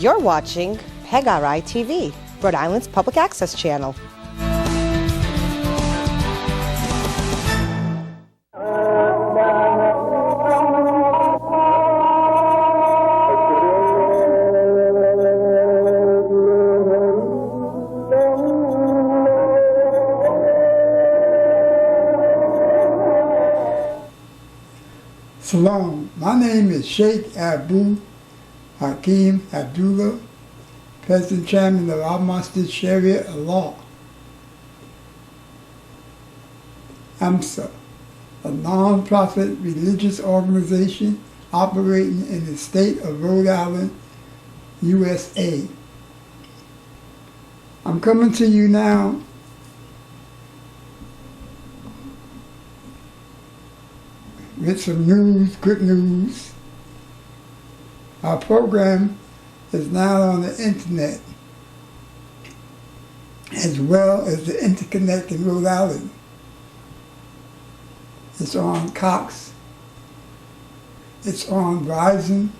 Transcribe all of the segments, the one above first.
You're watching PEGRI TV, Rhode Island's public access channel. Salam. My name is Sheikh Abu Hakim Abdullah, President Chairman of Al-Masjid Sharia Law. AMSA, a non-profit religious organization operating in the state of Rhode Island, USA. I'm coming to you now with some news, good news. Our program is now on the internet, as well as the interconnect in Rhode Island. It's on Cox, it's on Verizon,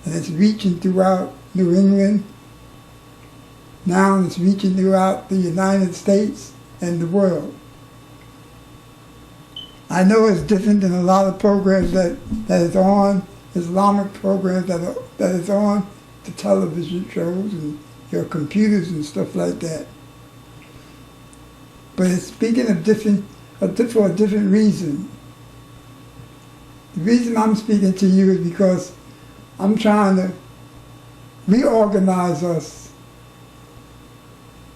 and it's reaching throughout New England. Now it's reaching throughout the United States and the world. I know it's different than a lot of programs that is on, Islamic programs that is on the television shows and your computers and stuff like that. But it's speaking of for a different reason. The reason I'm speaking to you is because I'm trying to reorganize us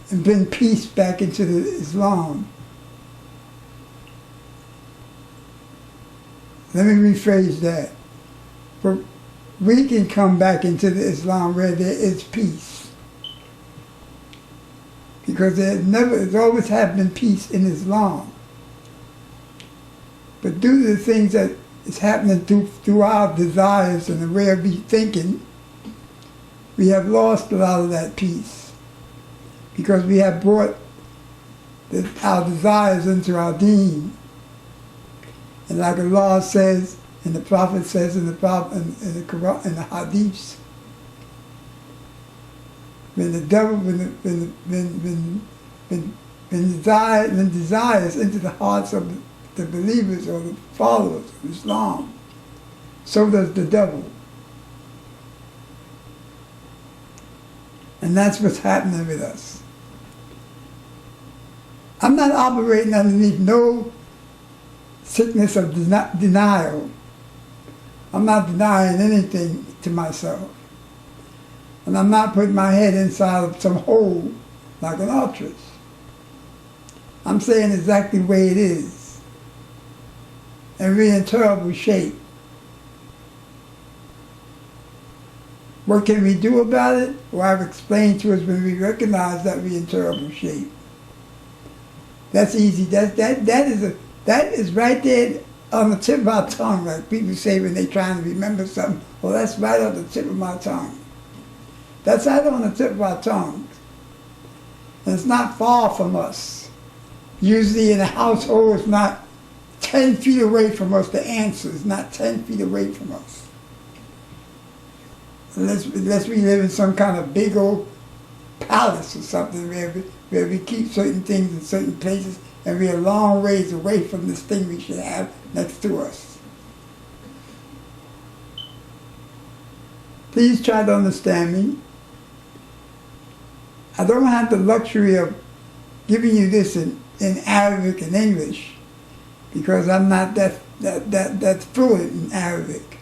and bring peace back into the Islam. Let me rephrase that. But we can come back into the Islam where there is peace. Because there's always have been peace in Islam. But due to the things that is happening through our desires and the way of thinking, we have lost a lot of that peace. Because we have brought our desires into our deen. And like Allah says, and the Prophet says in the Quran, in the Hadiths, when the devil, when desires into the hearts of the believers or the followers of Islam, so does the devil. And that's what's happening with us. I'm not operating underneath no sickness of denial. I'm not denying anything to myself. And I'm not putting my head inside of some hole like an ostrich. I'm saying exactly the way it is. And we're in terrible shape. What can we do about it? Well, I've explained to us when we recognize that we're in terrible shape. That's easy. That is right there on the tip of our tongue, like people say when they're trying to remember something. Well, that's right on the tip of my tongue. That's right on the tip of our tongue. And it's not far from us. Usually in a household, it's not 10 feet away from us. The answer is not 10 feet away from us. Unless we live in some kind of big old palace or something where we keep certain things in certain places, and we're a long ways away from this thing we should have next to us. Please try to understand me. I don't have the luxury of giving you this in Arabic and English because I'm not that fluent in Arabic.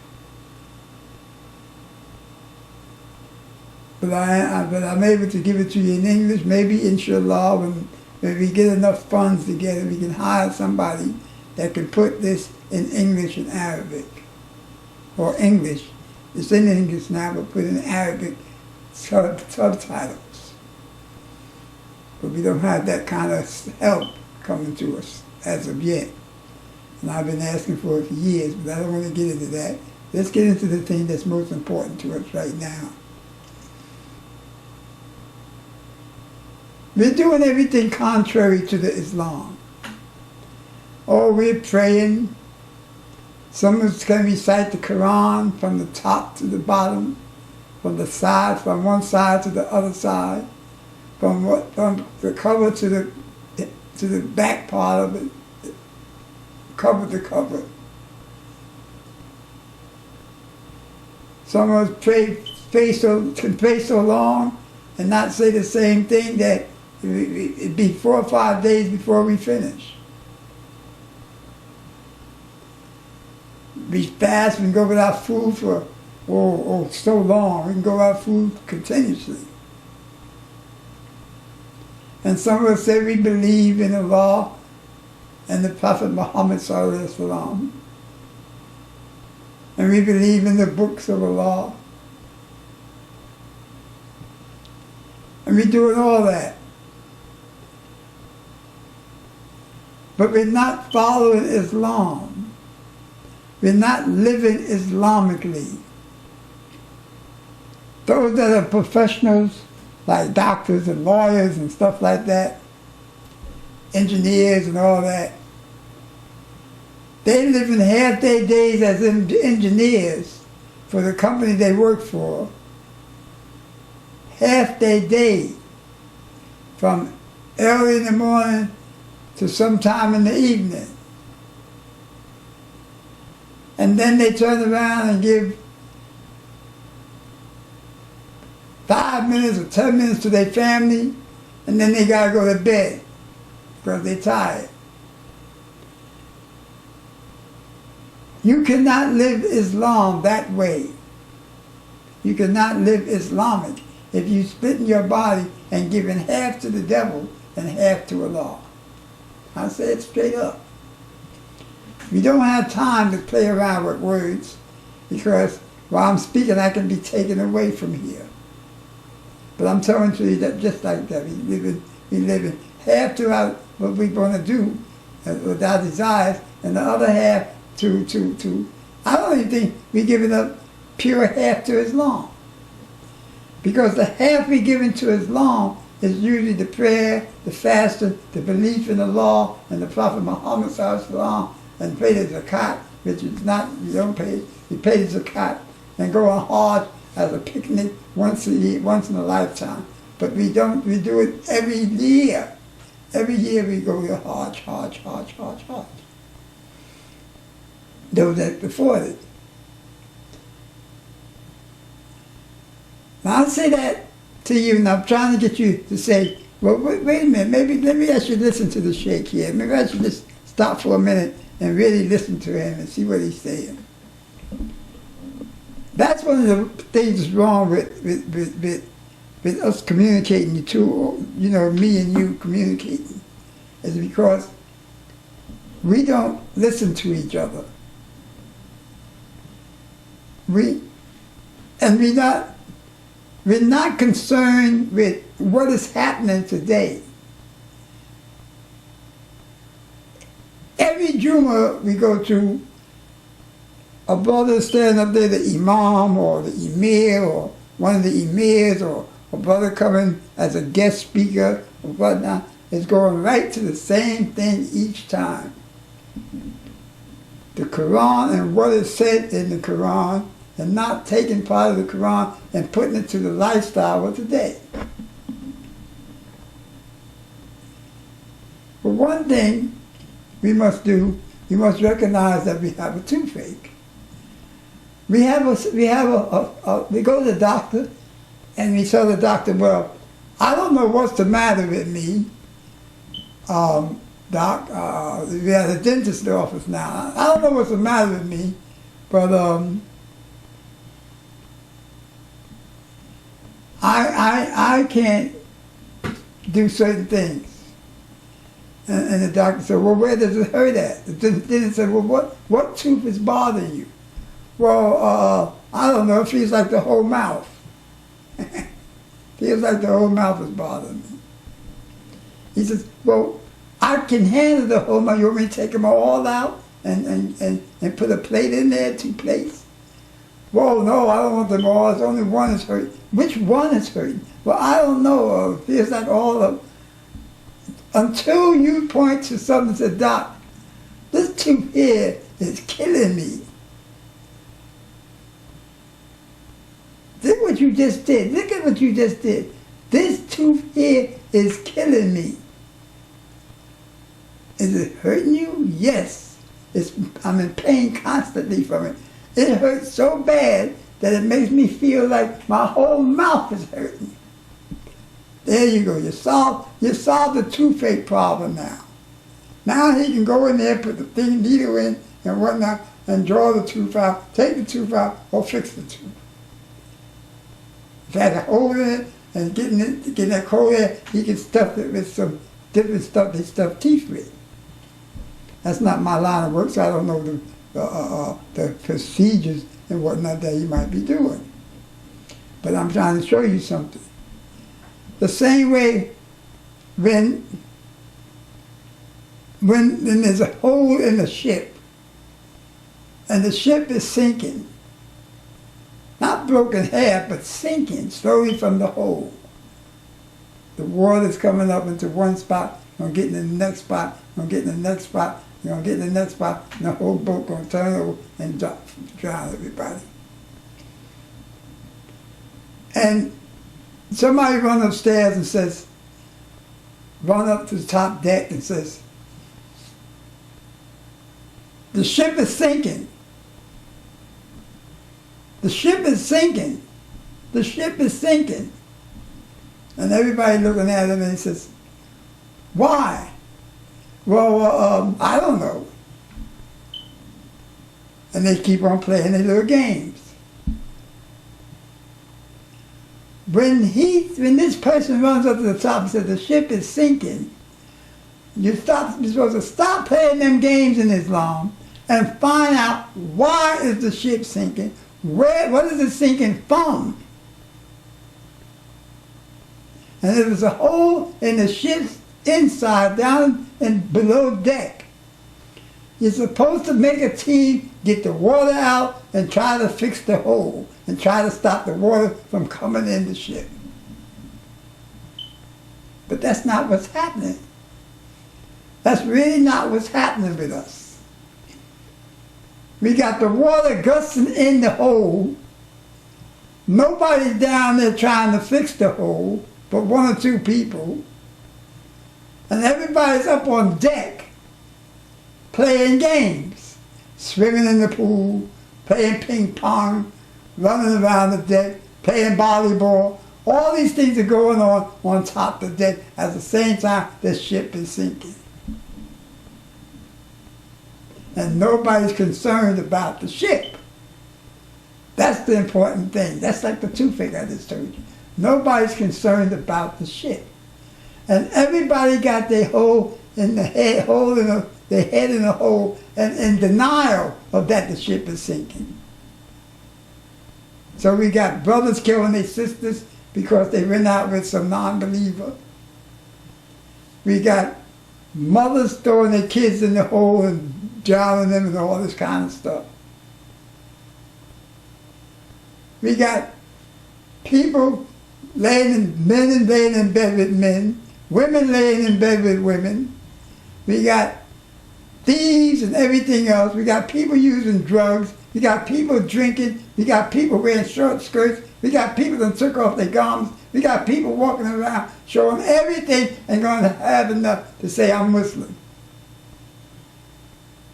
But I'm able to give it to you in English. Maybe, inshallah, when we get enough funds together, we can hire somebody that can put this in English and Arabic. Or English. It's in English now, but put in Arabic subtitles. But we don't have that kind of help coming to us as of yet. And I've been asking for it for years, but I don't want to get into that. Let's get into the thing that's most important to us right now. We're doing everything contrary to the Islam. Oh, we're praying. Someone's going to recite the Quran from the top to the bottom. from the side, from one side to the other side, from the cover to the back part of it, cover to cover. Some of us can pray so long and not say the same thing that it'd be 4 or 5 days before we finish. We fast and go without food for so long. We can go without food continuously. And some of us say we believe in the law and the Prophet Muhammad sallallahu alaihi wasallam. And we believe in the books of Allah. And we're doing all that. But we're not following Islam. We're not living Islamically. Those that are professionals, like doctors and lawyers and stuff like that, engineers and all that, they live in half their days as engineers for the company they work for. Half their day, from early in the morning to sometime in the evening. And then they turn around and give 5 minutes or 10 minutes to their family, and then they gotta go to bed because they're tired. You cannot live Islam that way. You cannot live Islamic if you split your body and giving half to the devil and half to Allah. I say it straight up. We don't have time to play around with words because while I'm speaking I can be taken away from here. But I'm telling you that just like that, we live in half to what we're going to do with our desires, and the other half to I don't even think we're giving up pure half to Islam. Because the half we're giving to Islam is usually the prayer, the fasting, the belief in the law and the Prophet Muhammad sallallahu alaihi wasallam, and pay the zakat, which is not, you don't pay, you pay the zakat, and go on Hajj as a picnic once a year, once in a lifetime. But we do it every year. Every year we go to Hajj. Those that afford it. Now I'll say that to you, and I'm trying to get you to say, well, wait a minute, maybe I should listen to the Sheikh here. Maybe I should just stop for a minute and really listen to him and see what he's saying. That's one of the things that's wrong with us communicating, the two, me and you communicating, is because we don't listen to each other. We're not concerned with what is happening today. Every Jumu'ah we go to, a brother stand up there, the Imam or the Emir or one of the Emirs, or a brother coming as a guest speaker or whatnot, is going right to the same thing each time. The Quran and what is said in the Quran, and not taking part of the Quran and putting it to the lifestyle of today. But one thing we must do, we must recognize that we have a toothache. We go to the doctor and we tell the doctor, well, I don't know what's the matter with me, doc. We have a dentist office now. I don't know what's the matter with me, but I can't do certain things. And the doctor said, well, where does it hurt at? The dentist said, well, what tooth is bothering you? Well, I don't know, it feels like the whole mouth. Feels like the whole mouth is bothering me. He says, well, I can handle the whole mouth. You want me to take them all out and put a plate in there, 2 plates? Well, no, I don't want them all. It's only one is hurting. Which one is hurting? Well, I don't know. It feels like all of... Until you point to something and say, Doc, this tooth here is killing me. Then what what you just did. Look at what you just did. This tooth here is killing me. Is it hurting you? Yes. I'm in pain constantly from it. It hurts so bad that it makes me feel like my whole mouth is hurting. There you go. You solved the toothache problem now. Now he can go in there, put the needle in and whatnot, and draw the tooth out, take the tooth out, or fix the tooth. If it has a hole in it and getting that cold air, he can stuff it with some different stuff they stuff teeth with. That's not my line of work, so I don't know the procedures and whatnot that he might be doing. But I'm trying to show you something. The same way when there's a hole in the ship and the ship is sinking, not broken half, but sinking slowly from the hole. The water's coming up into one spot, gonna get in the next spot, gonna get in the next spot, you're gonna get in the next spot, and the whole boat gonna turn over and drown everybody. And somebody runs upstairs and says, run up to the top deck and says, the ship is sinking. The ship is sinking. The ship is sinking. And everybody looking at him and he says, why? Well, I don't know. And they keep on playing their little games. When this person runs up to the top and says the ship is sinking, you're supposed to stop playing them games in Islam and find out why is the ship sinking, what is it sinking from? And there was a hole in the ship's inside, down and below deck. You're supposed to make a team, get the water out, and try to fix the hole, and try to stop the water from coming in the ship. But that's not what's happening. That's really not what's happening with us. We got the water gusting in the hole. Nobody's down there trying to fix the hole, but one or two people. And everybody's up on deck playing games, swimming in the pool, playing ping pong, running around the deck, playing volleyball. All these things are going on top of the deck at the same time the ship is sinking. And nobody's concerned about the ship. That's the important thing. That's like the toothache I just told you. Nobody's concerned about the ship. And everybody got their hole in the head, their head in the hole, and in denial of that the ship is sinking. So we got brothers killing their sisters because they went out with some non-believer. We got mothers throwing their kids in the hole and drowning them and all this kind of stuff. We got people men laying in bed with men, women laying in bed with women. We got thieves and everything else. We got people using drugs. We got people drinking. We got people wearing short skirts. We got people that took off their garments. We got people walking around showing everything and going to have enough to say, I'm Muslim.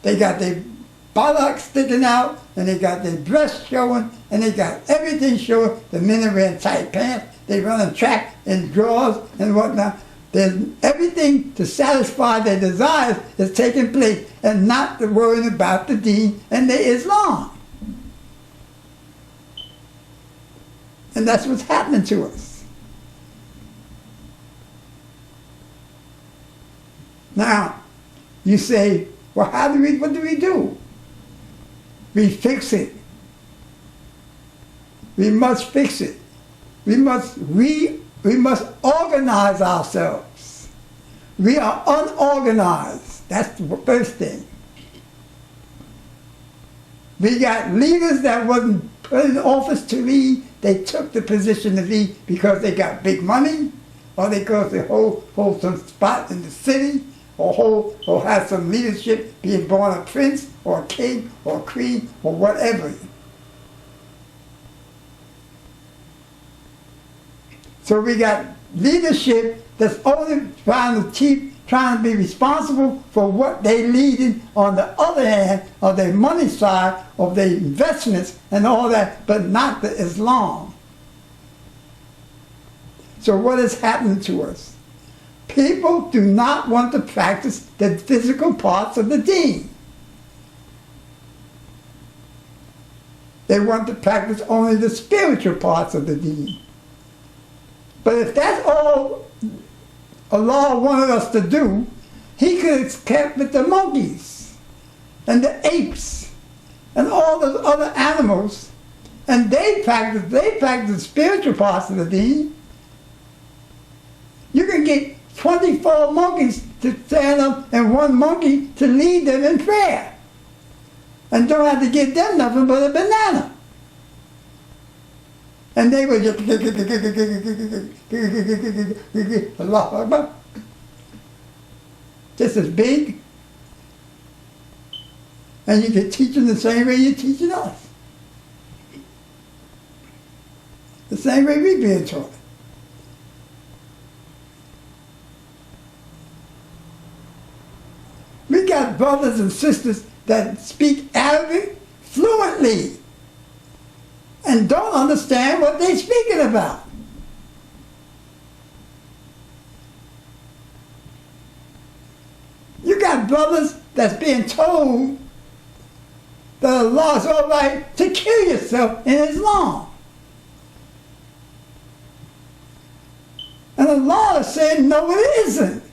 They got their buttocks sticking out, and they got their breasts showing, and they got everything showing. The men are wearing tight pants. They run a track in drawers and whatnot. There's everything to satisfy their desires is taking place, and not the worrying about the deen and the Islam. And that's what's happening to us. Now, you say, well, what do we do? We fix it. We must fix it. We must organize ourselves. We are unorganized. That's the first thing. We got leaders that wasn't put in office to lead. They took the position to lead because they got big money, or because they hold some spot in the city, or have some leadership, being born a prince or a king or a queen or whatever. So we got leadership that's only trying to be responsible for what they leading on the other hand of their money side, of their investments and all that, but not the Islam. So what is happening to us? People do not want to practice the physical parts of the deen. They want to practice only the spiritual parts of the deen. But if that's all Allah wanted us to do, He could have kept with the monkeys and the apes and all those other animals, and they practice the spiritual parts of the deen. You can get 24 monkeys to stand up and one monkey to lead them in prayer. And don't have to give them nothing but a banana. And they would just Allah Akbar. Just as big. And you can teach them the same way you're teaching us. The same way we're being taught. We got brothers and sisters that speak Arabic fluently and don't understand what they're speaking about. You got brothers that's being told that Allah is all right to kill yourself in Islam. And Allah is saying, no, it isn't.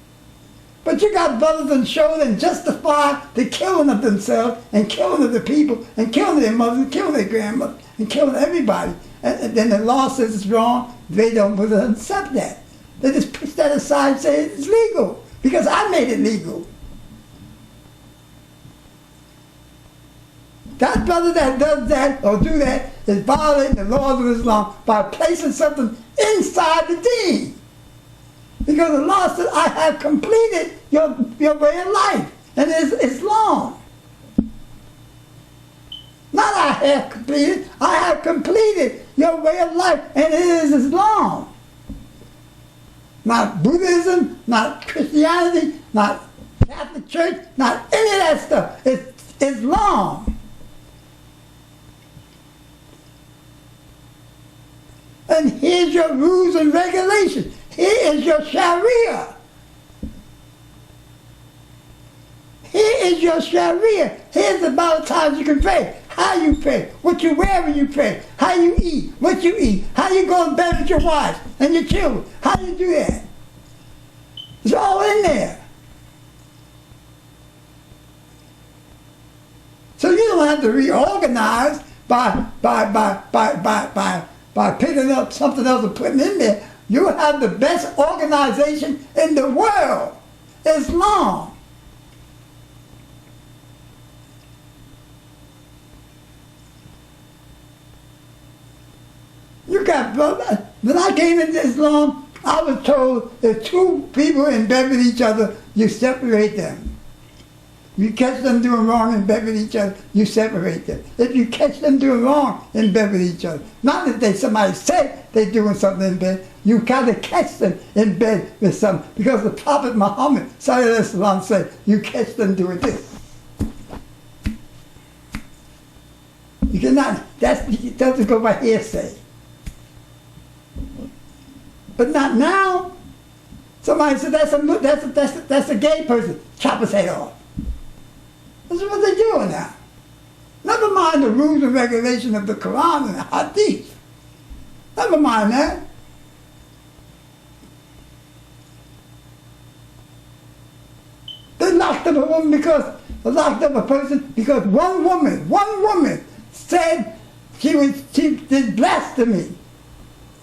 But you got brothers and show and justify the killing of themselves and killing of the people and killing their mothers and killing their grandmothers and killing everybody. And then the law says it's wrong. They don't accept that. They just push that aside and say it's legal because I made it legal. That brother that does that or do that is violating the laws of Islam by placing something inside the deen. Because Allah said, I have completed your way of life. And it's Islam. Not I have completed. I have completed your way of life. And it is Islam. Not Buddhism, not Christianity, not Catholic Church, not any of that stuff. It's Islam. And here's your rules and regulations. Here is your Sharia. Here is your Sharia. Here's the amount of times you can pray. How you pray. What you wear when you pray. How you eat. What you eat. How you go to bed with your wife and your children. How you do that. It's all in there. So you don't have to reorganize by picking up something else and putting in there. You have the best organization in the world, Islam. You got, when I came into Islam, I was told if two people in bed with each other, you separate them. You catch them doing wrong in bed with each other, you separate them. If you catch them doing wrong in bed with each other, not that somebody said they're doing something in bed, you got to catch them in bed with something. Because the Prophet Muhammad said, you catch them doing this. You cannot, it doesn't go by hearsay. But not now. Somebody said, that's a gay person, chop his head off. This is what they're doing now. Never mind the rules and regulations of the Quran and the Hadith. Never mind that. They locked up a woman locked up a person because one woman said she did blasphemy.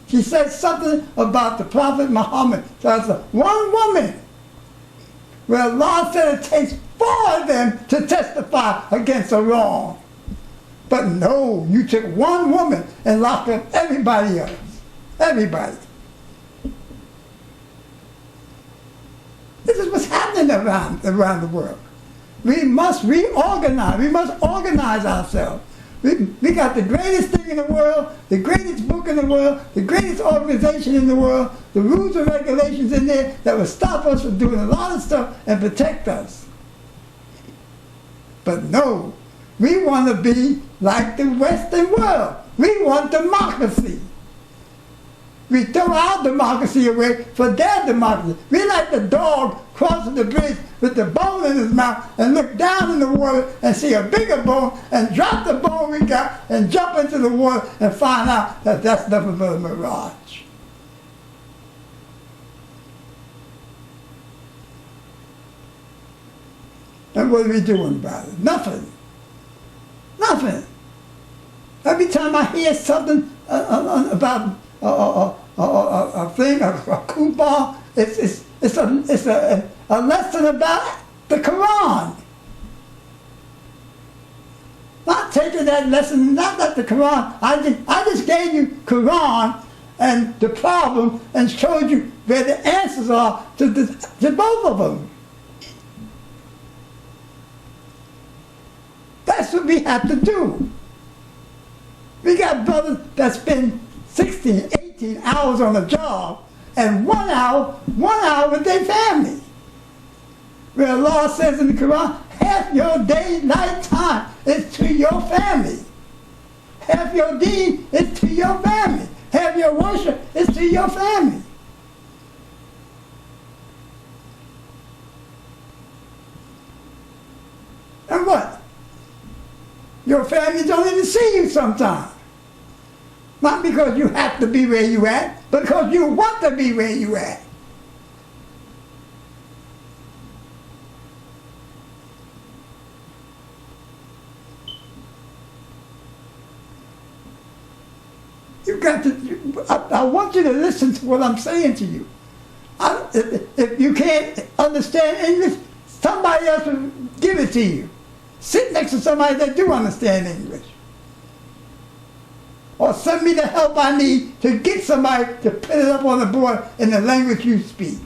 She said something about the Prophet Muhammad. So I said, one woman. Well, Allah said it takes 4 of them to testify against a wrong. But no, you took one woman and locked up everybody else. Everybody. This is what's happening around the world. We must reorganize. We must organize ourselves. We got the greatest thing in the world, the greatest book in the world, the greatest organization in the world, the rules and regulations in there that will stop us from doing a lot of stuff and protect us. But no, we want to be like the Western world. We want democracy. We throw our democracy away for their democracy. We like the dog crossing the bridge with the bone in his mouth and look down in the water and see a bigger bone and drop the bone we got and jump into the water and find out that that's nothing but a mirage. And what are we doing about it? Nothing. Nothing. Every time I hear something about a thing, a coupon, it's a lesson about the Quran. Not taking that lesson, not that the Quran. I just gave you Quran and the problem and showed you where the answers are to both of them. That's what we have to do. We got brothers that spend 16, 18 hours on a job and 1 hour with their family. Where Allah says in the Quran, half your day, night time is to your family. Half your deen is to your family. Half your worship is to your family. And what? Your family don't even see you sometimes. Not because you have to be where you at, but because you want to be where you at. You've got to, I want you to listen to what I'm saying to you. If you can't understand English, somebody else will give it to you. Sit next to somebody that do understand English. Or send me the help I need to get somebody to put it up on the board in the language you speak.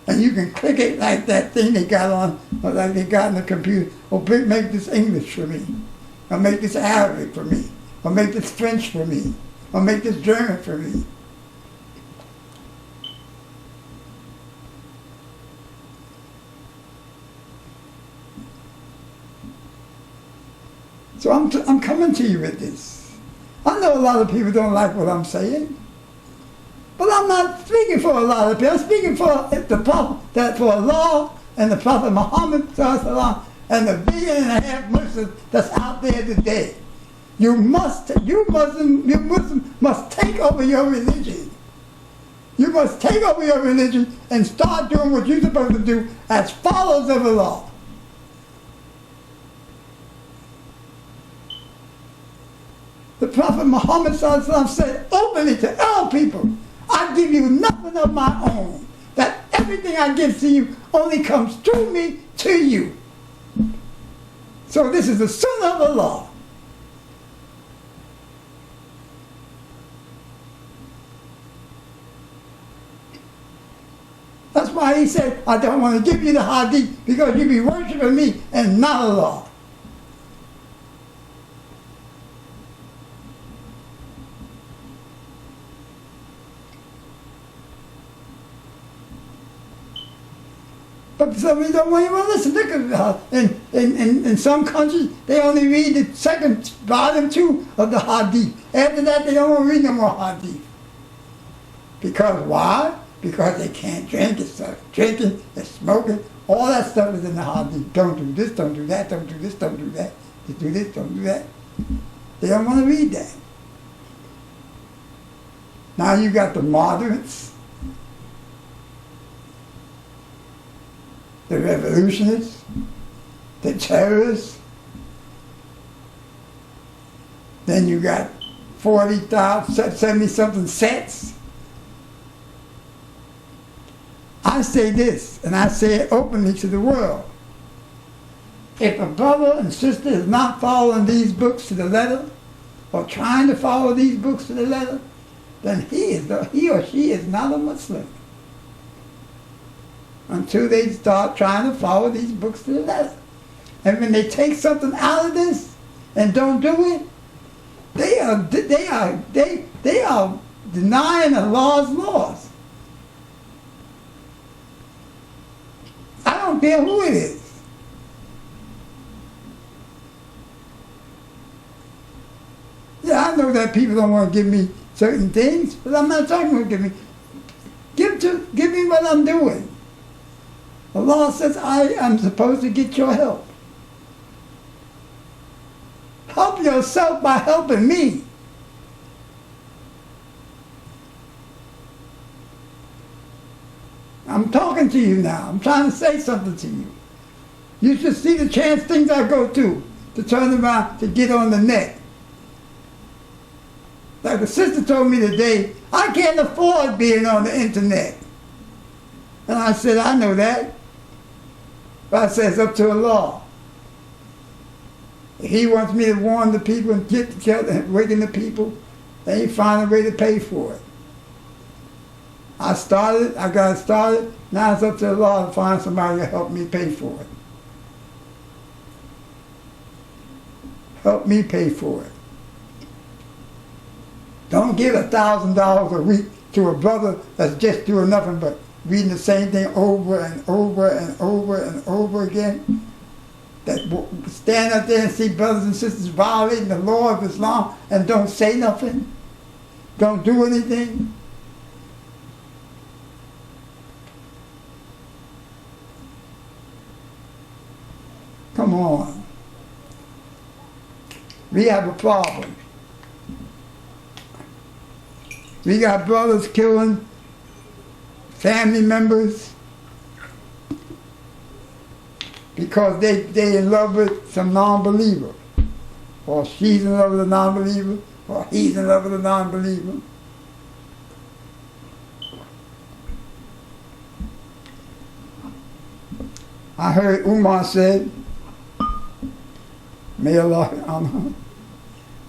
And you can click it like that thing they got on, or like they got in the computer. Or make this English for me. Or make this Arabic for me. Or make this French for me. Or make this German for me. So I'm coming to you with this. I know a lot of people don't like what I'm saying, but I'm not speaking for a lot of people. I'm speaking for the Prophet, for Allah and the Prophet Muhammad and the 1.5 billion Muslims that's out there today. You Muslim must take over your religion. You must take over your religion and start doing what you're supposed to do as followers of Allah. The Prophet Muhammad said openly to all people, I give you nothing of my own. That everything I give to you only comes through me to you. So this is the Sunnah of Allah. That's why he said, I don't want to give you the hadith because you be worshiping me and not Allah. But some people don't even listen. Look at in some countries, they only read the second volume 2 of the hadith. After that, they don't want to read no more hadith. Because why? Because they can't drink. It's drinking, it's smoking. All that stuff is in the hadith. Don't do this, don't do that, don't do this, don't do that. Just do this, don't do that. They don't want to read that. Now you got the moderates, the revolutionists, the terrorists. Then you got 40,000, 70-something sects. I say this, and I say it openly to the world. If a brother and sister is not following these books to the letter, or trying to follow these books to the letter, then he or she is not a Muslim. Until they start trying to follow these books to the letter. And when they take something out of this, and don't do it, they are denying Allah's laws. I don't care who it is. Yeah, I know that people don't want to give me certain things, but I'm not talking about give me. Give me what I'm doing. Allah says I am supposed to get your help. Help yourself by helping me. I'm talking to you now. I'm trying to say something to you. You should see the chance things I go to turn around, to get on the net. Like the sister told me today, I can't afford being on the internet. And I said, I know that. But I said, it's up to Allah. If He wants me to warn the people and waken the people, then He find a way to pay for it. I got it started, now it's up to Allah to find somebody to help me pay for it. Help me pay for it. Don't give $1,000 a week to a brother that's just doing nothing but reading the same thing over and over and over and over again. That stand up there and see brothers and sisters violating the law of Islam and don't say nothing. Don't do anything. Come on. We have a problem. We got brothers killing family members because they in love with some non-believer, or she's in love with a non-believer, or he's in love with a non-believer. I heard Umar said, may Allah,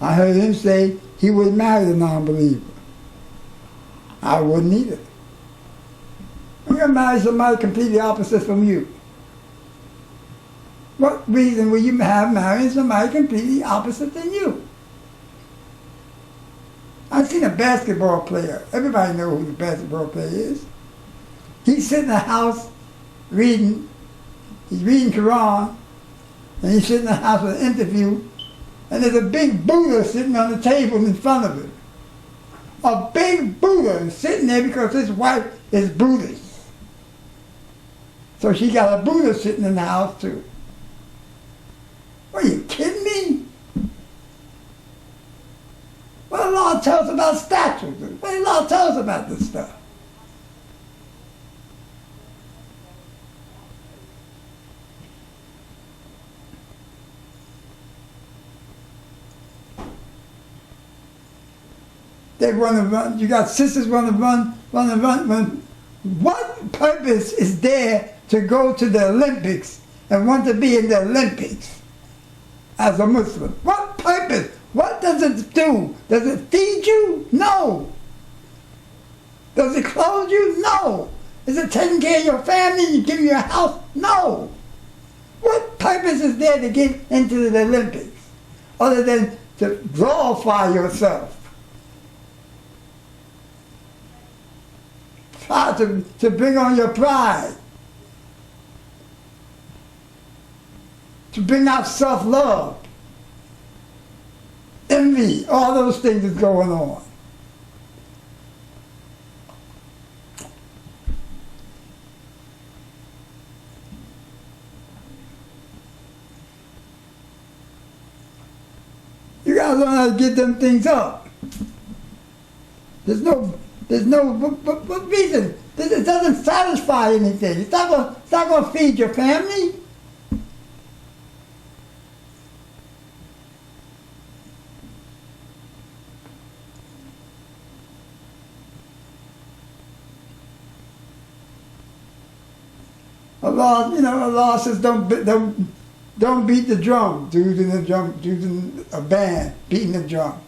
I heard him say he would marry a non-believer. I wouldn't either. I'm going to marry somebody completely opposite from you. What reason will you have marrying somebody completely opposite than you? I've seen a basketball player. Everybody knows who the basketball player is. He's sitting in the house reading. He's reading Quran, and he's sitting in the house with an interview, and there's a big Buddha sitting on the table in front of him. A big Buddha is sitting there because his wife is Buddhist. So she got a Buddha sitting in the house too. Are you kidding me? What the law tells us about statues? What the law tells us about this stuff? They want to run. You got sisters want to run. What purpose is there to go to the Olympics and want to be in the Olympics as a Muslim? What purpose? What does it do? Does it feed you? No. Does it clothe you? No. Is it taking care of your family? You give you a house? No. What purpose is there to get into the Olympics other than to glorify yourself? To bring on your pride, to bring out self-love, envy, all those things is going on. You gotta learn how to get them things up. There's no what reason? It doesn't satisfy anything. It's not going to feed your family. Allah says don't beat the drum. Dudes in a band beating the drum.